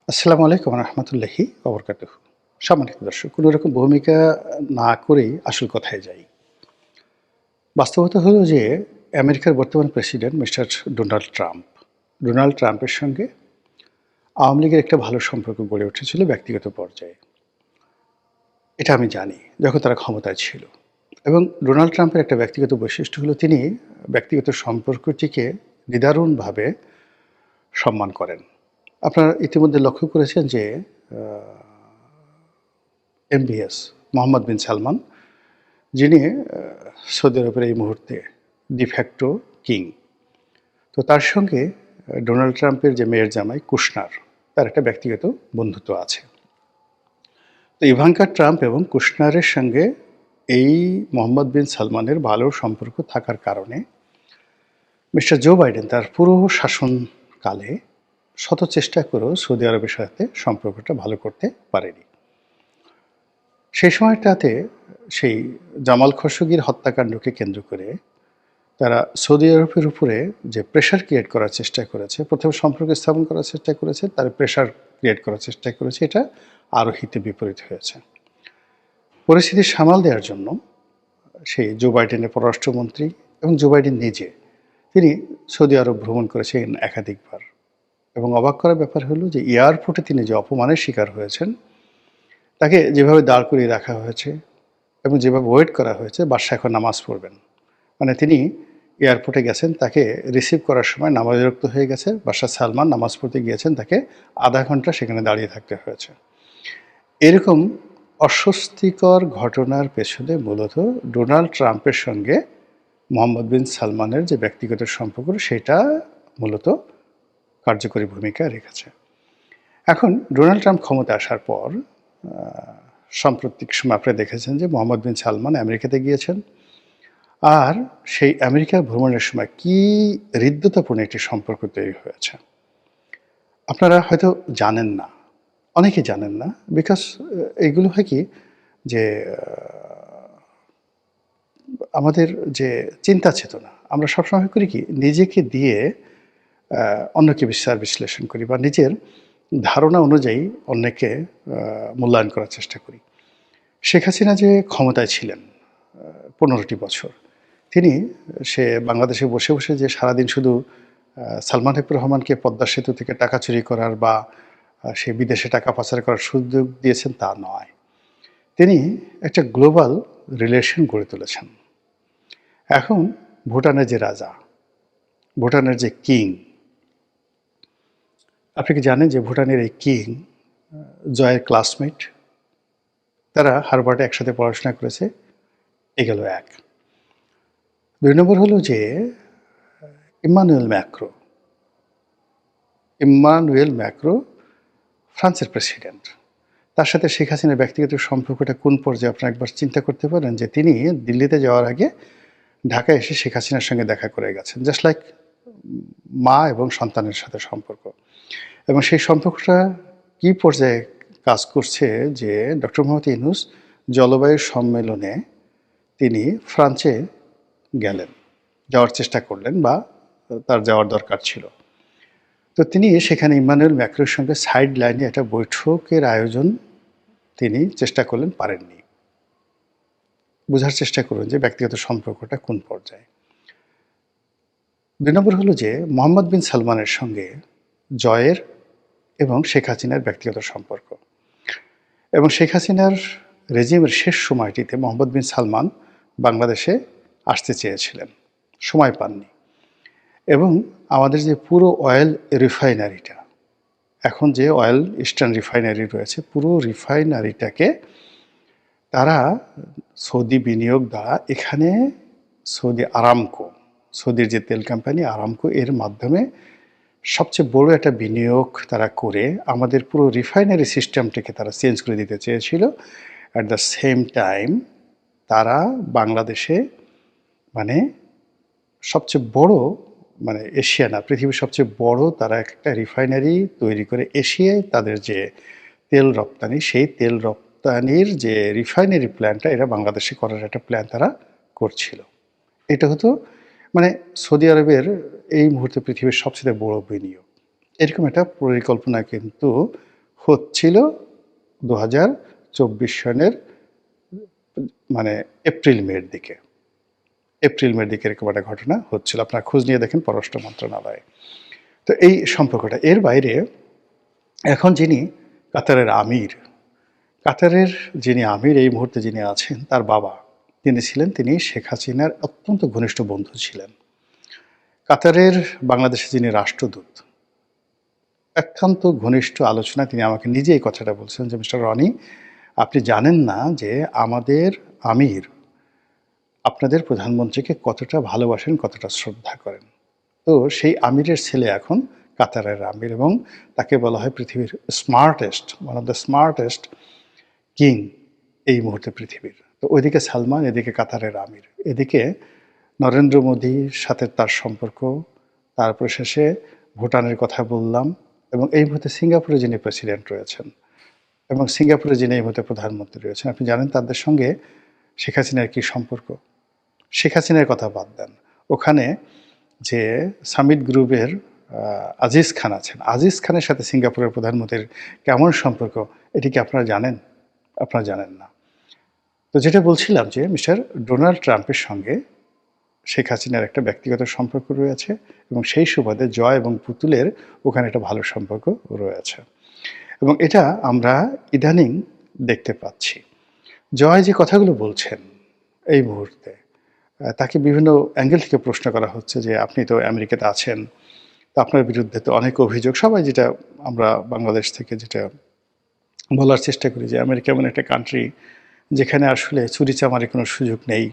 আসসালামু আলাইকুম রহমতুল্লাহি ওবরকাতুহু। সম্মানিত দর্শক, কোনো রকম ভূমিকা না করেই আসল কথায় যাই। বাস্তবতা হলো যে আমেরিকার বর্তমান president mister Donald Trump. Donald ট্রাম্পের সঙ্গে আওয়ামী লীগের একটা ভালো সম্পর্ক গড়ে উঠেছিল ব্যক্তিগত পর্যায়ে। এটা আমি জানি যখন তারা ক্ষমতায় ছিল। এবং ডোনাল্ড ট্রাম্পের একটা ব্যক্তিগত বৈশিষ্ট্য হলো তিনি ব্যক্তিগত সম্পর্কটিকে নিদারুণভাবে সম্মান করেন। আপনারা ইতিমধ্যে লক্ষ্য করেছেন যে আ এমবিএস মোহাম্মদ বিন সালমান, যিনি সৌদি আরবের এই মুহূর্তে ডিফ্যাক্টো কিং। তো তার সঙ্গে ডোনাল্ড ট্রাম্পের যে মেয়ের জামাই কুশনার, তার একটা ব্যক্তিগত বন্ধুত্ব আছে। তো ইভাঙ্কা ট্রাম্প এবং কুশনারের সঙ্গে এই মোহাম্মদ বিন সালমানের ভালো সম্পর্ক থাকার কারণে মিস্টার জো বাইডেন তার পুরো শাসনকালে শত চেষ্টা করেও সৌদি আরবের সাথে সম্পর্কটা ভালো করতে পারেনি। সেই সময়টাতে সেই জামাল খশোগির হত্যাকাণ্ডকে কেন্দ্র করে তারা সৌদি আরবের উপরে যে প্রেশার ক্রিয়েট করার চেষ্টা করেছে, প্রথমে সম্পর্ক স্থাপন করার চেষ্টা করেছে, তার প্রেশার ক্রিয়েট করার চেষ্টা করেছে, এটা আরও হিতে বিপরীত হয়েছে। পরিস্থিতি সামাল দেওয়ার জন্য সেই জো বাইডেনের পররাষ্ট্রমন্ত্রী এবং জো বাইডেন নিজে তিনি সৌদি আরব ভ্রমণ করেছেন একাধিকবার। এবং অবাক করার ব্যাপার হলো যে এয়ারপোর্টে তিনি যে অপমানের শিকার হয়েছেন, তাকে যেভাবে দাঁড় করিয়ে রাখা হয়েছে এবং যেভাবে ওয়েট করা হয়েছে, বাদশা এখন নামাজ পড়বেন। মানে তিনি এয়ারপোর্টে গেছেন, তাকে রিসিভ করার সময় নামাজরক্ত হয়ে গেছে, বাদশাহ সালমান নামাজ পড়তে গিয়েছেন, তাকে আধা ঘন্টা সেখানে দাঁড়িয়ে থাকতে হয়েছে। এরকম অস্বস্তিকর ঘটনার পেছনে মূলত ডোনাল্ড ট্রাম্পের সঙ্গে মোহাম্মদ বিন সালমানের যে ব্যক্তিগত সম্পর্ক, সেটা মূলত কার্যকরী ভূমিকা রেখেছে। এখন ডোনাল্ড ট্রাম্প ক্ষমতা আসার পর সাম্প্রতিক সময় আপনারা দেখেছেন যে মোহাম্মদ বিন সালমান আমেরিকাতে গিয়েছেন। আর সেই আমেরিকা ভ্রমণের সময় কী হৃদ্যতাপূর্ণ একটি সম্পর্ক তৈরি হয়েছে। আপনারা হয়তো জানেন না, অনেকে জানেন না, বিকজ এইগুলো হয় কি যে আমাদের যে চিন্তা চেতনা, আমরা সবসময় করি কি নিজেকে দিয়ে অন্যকে বিচার বিশ্লেষণ করি বা নিজের ধারণা অনুযায়ী অন্যকে মূল্যায়ন করার চেষ্টা করি। শেখ হাসিনা যে ক্ষমতায় ছিলেন ১৫টি বছর, তিনি বাংলাদেশে বসে বসে যে সারাদিন শুধু সালমান এফ রহমানকে পদ্মা সেতু থেকে টাকা চুরি করার বা সে বিদেশে টাকা পাচার করার সুযোগ দিয়েছেন তা নয়। তিনি একটা গ্লোবাল রিলেশন গড়ে তুলেছেন। এখন ভুটানের যে রাজা, ভুটানের যে কিং, আপনি কি জানেন যে ভুটানের এই কিং জয়ের ক্লাসমেট? তারা হার্ভার্ডে একসাথে পড়াশোনা করেছে। এ গেল এক। ২ নম্বর হলো যে ইম্মানুয়েল ম্যাক্রো। ইম্মানুয়েল ম্যাক্রো ফ্রান্সের প্রেসিডেন্ট। তার সাথে শেখ হাসিনার ব্যক্তিগত সম্পর্কটা কোন পর্যায়ে আপনারা একবার চিন্তা করতে পারেন যে তিনি দিল্লিতে যাওয়ার আগে ঢাকায় এসে শেখ হাসিনার সঙ্গে দেখা করে গেছেন। জাস্ট লাইক মা এবং সন্তানের সাথে সম্পর্ক। এবং সেই সম্পর্কটা কী পর্যায়ে কাজ করছে যে ডক্টর মোহাম্মদ ইউনূস জলবায়ু সম্মেলনে তিনি ফ্রান্সে গেলেন, যাওয়ার চেষ্টা করলেন বা তার যাওয়ার দরকার ছিল। তো তিনি সেখানে ইম্মানুয়েল ম্যাক্রোর সঙ্গে সাইড লাইনে একটা বৈঠকের আয়োজন তিনি চেষ্টা করলেন, পারেননি। বোঝার চেষ্টা করুন যে ব্যক্তিগত সম্পর্কটা কোন পর্যায়ে। ২ নম্বর হলো যে মোহাম্মদ বিন সালমানের সঙ্গে জয়ের এবং শেখ হাসিনার ব্যক্তিগত সম্পর্ক। এবং শেখ হাসিনার রেজিমের শেষ সময়টিতে মোহাম্মদ বিন সালমান বাংলাদেশে আসতে চেয়েছিলেন, সময় পাননি। এবং আমাদের যে পুরো অয়েল রিফাইনারিটা, এখন যে অয়েল ইস্টার্ন রিফাইনারি রয়েছে, পুরো রিফাইনারিটাকে তারা সৌদি বিনিয়োগ দ্বারা এখানে সৌদি আরামকো, সৌদির যে তেল কোম্পানি আরামকো, এর মাধ্যমে সবচেয়ে বড় একটা বিনিয়োগ তারা করে আমাদের পুরো রিফাইনারি সিস্টেমটাকে তারা চেঞ্জ করে দিতে চেয়েছিল। অ্যাট দ্য সেম টাইম তারা বাংলাদেশে মানে সবচেয়ে বড়, মানে এশিয়া না, পৃথিবীর সবচেয়ে বড় তারা একটা রিফাইনারি তৈরি করে এশিয়ায় তাদের যে তেল রপ্তানি, সেই তেল রপ্তানির যে রিফাইনারি প্ল্যানটা, এটা বাংলাদেশে করার একটা প্ল্যান তারা করছিল। এটা হতো মানে সৌদি আরবের এই মুহূর্তে পৃথিবীর সবচেয়ে বড় বিনিয়োগ। এরকম একটা পরিকল্পনা কিন্তু হচ্ছিল 2024 সনের মানে এপ্রিল-মের দিকে। এপ্রিল-মের দিকে এরকম একটা ঘটনা হচ্ছিল। আপনারা খোঁজ নিয়ে দেখেন পররাষ্ট্র মন্ত্রণালয়ে। তো এই সম্পর্কটা। এর বাইরে এখন যিনি কাতারের আমির, কাতারের যিনি আমির এই মুহূর্তে যিনি আছেন তার বাবা তিনি শেখ হাসিনার অত্যন্ত ঘনিষ্ঠ বন্ধু ছিলেন। কাতারের বাংলাদেশে যিনি রাষ্ট্রদূত, একান্ত ঘনিষ্ঠ আলোচনায় তিনি আমাকে নিজে এই কথাটা বলছেন যে, মিস্টার রনি, আপনি জানেন না যে আমাদের আমির আপনাদের প্রধানমন্ত্রীকে কতটা ভালোবাসেন, কতটা শ্রদ্ধা করেন। তো সেই আমিরের ছেলে এখন কাতারের আমির এবং তাকে বলা হয় পৃথিবীর smartest, one of the smartest king এই মুহূর্তে পৃথিবীর। তো ওইদিকে সালমান, এদিকে কাতারের আমির, এদিকে নরেন্দ্র মোদীর সাথে তার সম্পর্ক, তারপর শেষে ভুটানের কথা বললাম, এবং এই মুহূর্তে সিঙ্গাপুরে যিনি প্রেসিডেন্ট রয়েছেন এবং সিঙ্গাপুরে যিনি এই মুহূর্তে প্রধানমন্ত্রী রয়েছেন, আপনি জানেন তাদের সঙ্গে শেখ হাসিনার কী সম্পর্ক। শেখ হাসিনার কথা বাদ দেন, ওখানে যে সামিট গ্রুপের আজিজ খান আছেন, আজিজ খানের সাথে সিঙ্গাপুরের প্রধানমন্ত্রীর কেমন সম্পর্ক, এটি কি আপনারা জানেন? আপনারা জানেন না। তো যেটা বলছিলাম যে মিস্টার ডোনাল্ড ট্রাম্পের সঙ্গে শেখ হাসিনার একটা ব্যক্তিগত সম্পর্ক রয়েছে এবং সেই সুবাদে জয় এবং পুতুলের ওখানে একটা ভালো সম্পর্ক রয়েছে এবং এটা আমরা ইদানিং দেখতে পাচ্ছি। জয় যে কথাগুলো বলছেন এই মুহূর্তে, তাকে বিভিন্ন অ্যাঙ্গেল থেকে প্রশ্ন করা হচ্ছে যে আপনি তো আমেরিকাতে আছেন, তো আপনার বিরুদ্ধে তো অনেক অভিযোগ, সবাই যেটা আমরা বাংলাদেশ থেকে যেটা বলার চেষ্টা করি যে আমেরিকা এমন একটা কান্ট্রি যেখানে আসলে চুরিচামারির কোনো সুযোগ নেই,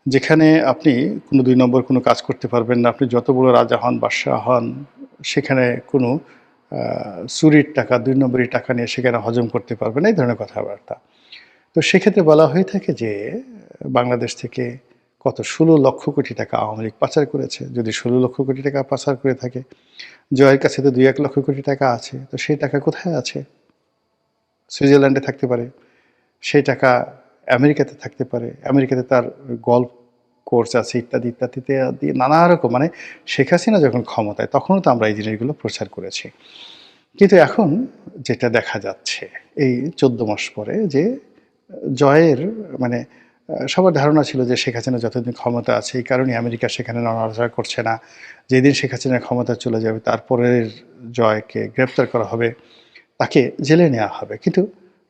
যেখানে আপনি কোনো ২ নম্বর কোনো কাজ করতে পারবেন না, আপনি যত বড় রাজা হন, বাদশাহ হন, সেখানে কোনো চুরির টাকা, ২ নম্বরি টাকা নিয়ে সেখানে হজম করতে পারবেন না, এই ধরনের কথাবার্তা। তো সেক্ষেত্রে বলা হয়ে থাকে যে বাংলাদেশ থেকে কত ১৬ লক্ষ কোটি টাকা আওয়ামী লীগ পাচার করেছে। যদি ১৬ লক্ষ কোটি টাকা পাচার করে থাকে, জয়ের কাছে তো ২-১ লক্ষ কোটি টাকা আছে, তো সেই টাকা কোথায় আছে? সুইজারল্যান্ডে থাকতে পারে, সেই টাকা আমেরিকাতে থাকতে পারে, আমেরিকাতে তার গল্ফ কোর্স আছে ইত্যাদি ইত্যাদিতে দিয়ে নানা রকম, মানে শেখ হাসিনা যখন ক্ষমতায় তখনও তো আমরা এই জিনিসগুলো প্রচার করেছি। কিন্তু এখন যেটা দেখা যাচ্ছে এই ১৪ মাস পরে যে জয়ের মানে সবার ধারণা ছিল যে শেখ হাসিনা যতদিন ক্ষমতা আছে এই কারণে আমেরিকা সেখানে নড়াচড়া করছে না, যেদিন শেখ হাসিনা ক্ষমতা চলে যাবে তারপরের জয়কে গ্রেপ্তার করা হবে, তাকে জেলে নেওয়া হবে। কিন্তু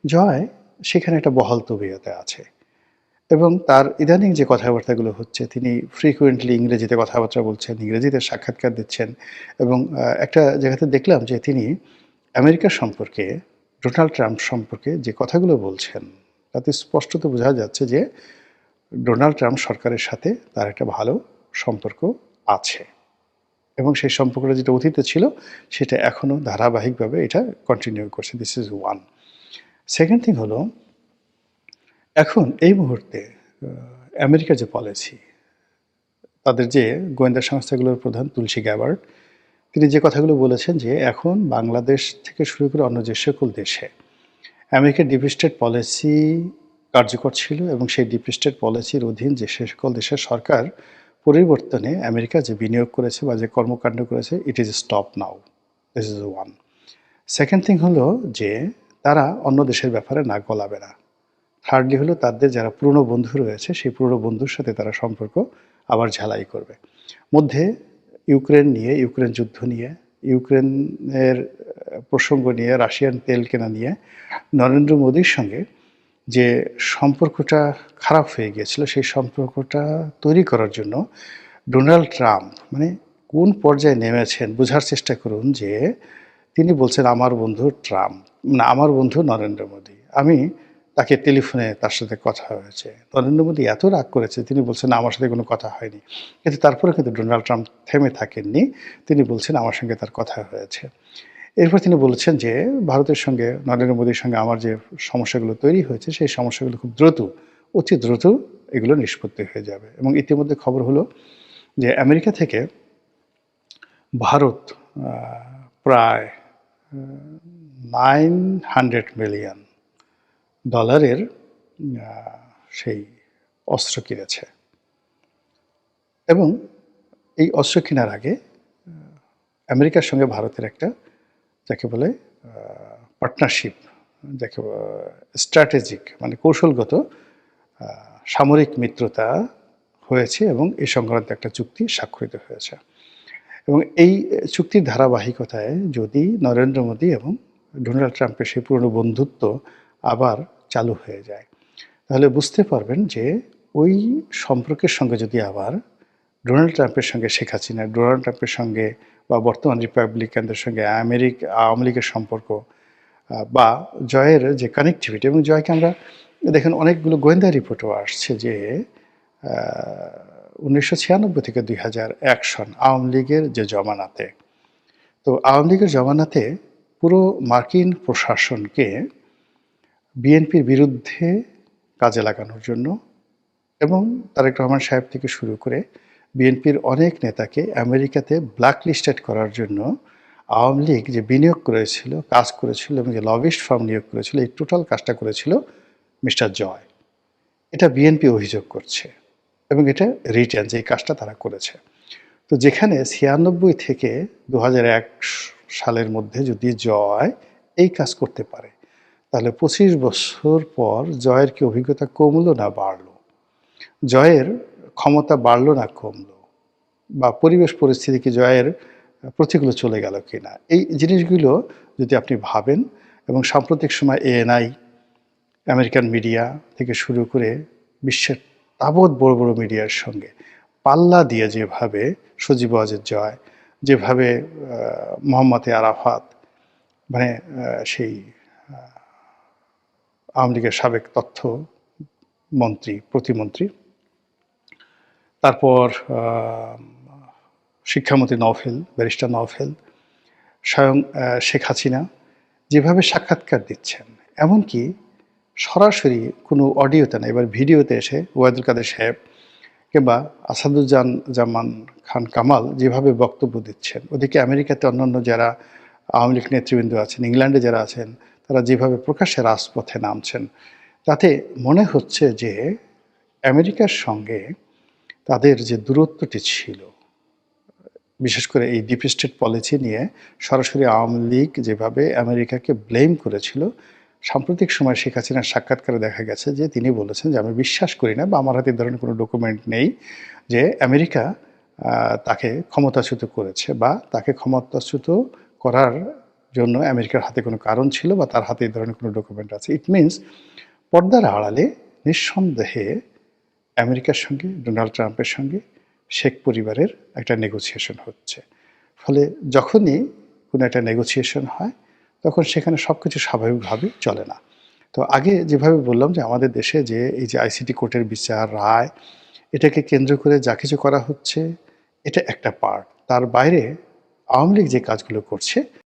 জয় সেখানে একটা বহাল তবিয়তে আছে এবং তার ইদানিং যে কথাবার্তাগুলো হচ্ছে, তিনি ফ্রিকুয়েন্টলি ইংরেজিতে কথাবার্তা বলছেন, ইংরেজিতে সাক্ষাৎকার দিচ্ছেন এবং একটা জায়গাতে দেখলাম যে তিনি আমেরিকার সম্পর্কে, ডোনাল্ড ট্রাম্প সম্পর্কে যে কথাগুলো বলছেন তাতে স্পষ্টত বোঝা যাচ্ছে যে ডোনাল্ড ট্রাম্প সরকারের সাথে তার একটা ভালো সম্পর্ক আছে এবং সেই সম্পর্কটা যেটা অতীতে ছিল সেটা এখনও ধারাবাহিকভাবে এটা কন্টিনিউ করছে। This is one. Second thing হলো, এখন এই মুহূর্তে আমেরিকার যে পলিসি, তাদের যে গোয়েন্দা সংস্থাগুলোর প্রধান তুলসী গ্যাবার্ড, তিনি যে কথাগুলো বলেছেন যে এখন বাংলাদেশ থেকে শুরু করে অন্য যে সকল দেশে আমেরিকার ডিপ স্টেট পলিসি কার্যকর ছিল এবং সেই ডিপ স্টেট পলিসির অধীন যে সকল দেশের সরকার পরিবর্তনে আমেরিকা যে বিনিয়োগ করেছে বা যে কর্মকাণ্ড করেছে, it is stop now. This is one. Second thing হলো যে তারা অন্য দেশের ব্যাপারে নাক গলাবে না। থার্ডলি হলো তাদের যারা পুরনো বন্ধু রয়েছে সেই পুরনো বন্ধুর সাথে তারা সম্পর্ক আবার ঝালাই করবে। মধ্যে ইউক্রেন নিয়ে, ইউক্রেন যুদ্ধ নিয়ে, ইউক্রেনের প্রসঙ্গ নিয়ে, রাশিয়ান তেল কেনা নিয়ে নরেন্দ্র মোদীর সঙ্গে যে সম্পর্কটা খারাপ হয়ে গিয়েছিল, সেই সম্পর্কটা তৈরি করার জন্য ডোনাল্ড ট্রাম্প মানে কোন পর্যায়ে নেমেছেন বোঝার চেষ্টা করুন যে তিনি বলছেন আমার বন্ধু ট্রাম্প, না আমার বন্ধু নরেন্দ্র মোদী। আমি তাকে টেলিফোনে তার সাথে কথা হয়েছে, নরেন্দ্র মোদী এত রাগ করেছে তিনি বলছেন আমার সাথে কোনো কথা হয়নি, কিন্তু তারপরে কিন্তু ডোনাল্ড ট্রাম্প থেমে থাকেননি, তিনি বলছেন আমার সঙ্গে তার কথা হয়েছে। এরপর তিনি বলেছেন যে ভারতের সঙ্গে, নরেন্দ্র মোদীর সঙ্গে আমার যে সমস্যাগুলো তৈরি হয়েছে সেই সমস্যাগুলো খুব দ্রুত, অতি দ্রুত এগুলো নিষ্পত্তি হয়ে যাবে। এবং ইতিমধ্যে খবর হলো যে আমেরিকা থেকে ভারত প্রায় $900 মিলিয়ন সেই অস্ত্র কিনেছে এবং এই অস্ত্র কেনার আগে আমেরিকার সঙ্গে ভারতের একটা যাকে বলে পার্টনারশিপ, যাকে স্ট্র্যাটেজিক মানে কৌশলগত সামরিক মিত্রতা হয়েছে এবং এ সংক্রান্ত একটা চুক্তি স্বাক্ষরিত হয়েছে। এবং এই চুক্তির ধারাবাহিকতায় যদি নরেন্দ্র মোদী এবং ডোনাল্ড ট্রাম্পের সেই পুরনো বন্ধুত্ব আবার চালু হয়ে যায়, তাহলে বুঝতে পারবেন যে ওই সম্পর্কের সঙ্গে যদি আবার ডোনাল্ড ট্রাম্পের সঙ্গে শেখ হাসিনা, ডোনাল্ড ট্রাম্পের সঙ্গে বা বর্তমান রিপাবলিকানদের সঙ্গে আওয়ামী লীগের সম্পর্ক বা জয়ের যে কানেক্টিভিটি, এবং জয়কে আমরা দেখেন অনেকগুলো গোয়েন্দা রিপোর্টও আসছে যে 1996 থেকে 2001 সন আওয়ামী লীগের যে জমানাতে, তো আওয়ামী লীগের জমানাতে পুরো মার্কিন প্রশাসনকে বিএনপির বিরুদ্ধে কাজে লাগানোর জন্য এবং তারেক রহমান সাহেব থেকে শুরু করে বিএনপির অনেক নেতাকে আমেরিকাতে ব্ল্যাকলিস্টেড করার জন্য আওয়ামী লীগ যে বিনিয়োগ করেছিল, কাজ করেছিল এবং যে লবিস্ট ফার্ম নিয়োগ করেছিল, এই টোটাল কাজটা করেছিল মিস্টার জয়। এটা বিএনপি অভিযোগ করছে এবং এটা রিটার্ন যে কাজটা তারা করেছে। তো যেখানে 96 থেকে 2001 সালের মধ্যে যদি জয় এই কাজ করতে পারে, তাহলে 25 বছর পর জয়ের কি অভিজ্ঞতা কমলো না বাড়লো? জয়ের ক্ষমতা বাড়লো না কমলো? বা পরিবেশ পরিস্থিতি কি জয়ের প্রতিকূল চলে গেল কিনা? এই জিনিসগুলো যদি আপনি ভাবেন এবং সাম্প্রতিক সময় এএনআই, আমেরিকান মিডিয়া থেকে শুরু করে বিশ্বের তাবৎ বড় বড় মিডিয়ার সঙ্গে পাল্লা দিয়ে যেভাবে সজীব ওয়াজেদ জয়, যেভাবে মোহাম্মদ আরাফাত, মানে সেই আওয়ামী লীগের সাবেক তথ্য মন্ত্রী, প্রতিমন্ত্রী, তারপর শিক্ষামন্ত্রী নওফেল, ব্যারিস্টার নওফেল, স্বয়ং শেখ হাসিনা যেভাবে সাক্ষাৎকার দিচ্ছেন, এমনকি সরাসরি কোনো অডিওতে না, এবার ভিডিওতে এসে ওয়াদুল কাদের সাহেব কিংবা আসাদুজ্জামান খান কামাল যেভাবে বক্তব্য দিচ্ছেন, ওদিকে আমেরিকাতে অন্যান্য যারা আওয়ামী লীগ নেতৃবৃন্দ আছেন, ইংল্যান্ডে যারা আছেন, তারা যেভাবে প্রকাশ্যে রাজপথে নামছেন, তাতে মনে হচ্ছে যে আমেরিকার সঙ্গে তাদের যে দূরত্বটি ছিল, বিশেষ করে এই ডিপ স্টেট পলিসি নিয়ে সরাসরি আওয়ামী লীগ যেভাবে আমেরিকাকে ব্লেম করেছিল, সাম্প্রতিক সময় শেখ হাসিনার সাক্ষাৎকারে দেখা গেছে যে তিনি বলেছেন যে আমি বিশ্বাস করি না বা আমার হাতে ধরনের কোনো ডকুমেন্ট নেই যে আমেরিকা তাকে ক্ষমতাচ্যুত করেছে বা তাকে ক্ষমতাচ্যুত করার জন্য আমেরিকার হাতে কোনো কারণ ছিল বা তার হাতে এই ধরনের কোনো ডকুমেন্ট আছে। ইট মিনস পর্দার আড়ালে নিঃসন্দেহে আমেরিকার সঙ্গে, ডোনাল্ড ট্রাম্পের সঙ্গে শেখ পরিবারের একটা নেগোসিয়েশন হচ্ছে। ফলে যখনই কোনো একটা নেগোসিয়েশন হয়, তখন সেখানে সব কিছু স্বাভাবিকভাবে চলে না। তো আগে যেভাবে বললাম যে আমাদের দেশে যে এই যে আইসিটি কোর্টের বিচার, রায়, এটাকে কেন্দ্র করে যা কিছু করা হচ্ছে, এটা একটা পার্ট। তার বাইরে আওয়ামী লীগ যে কাজগুলো করছে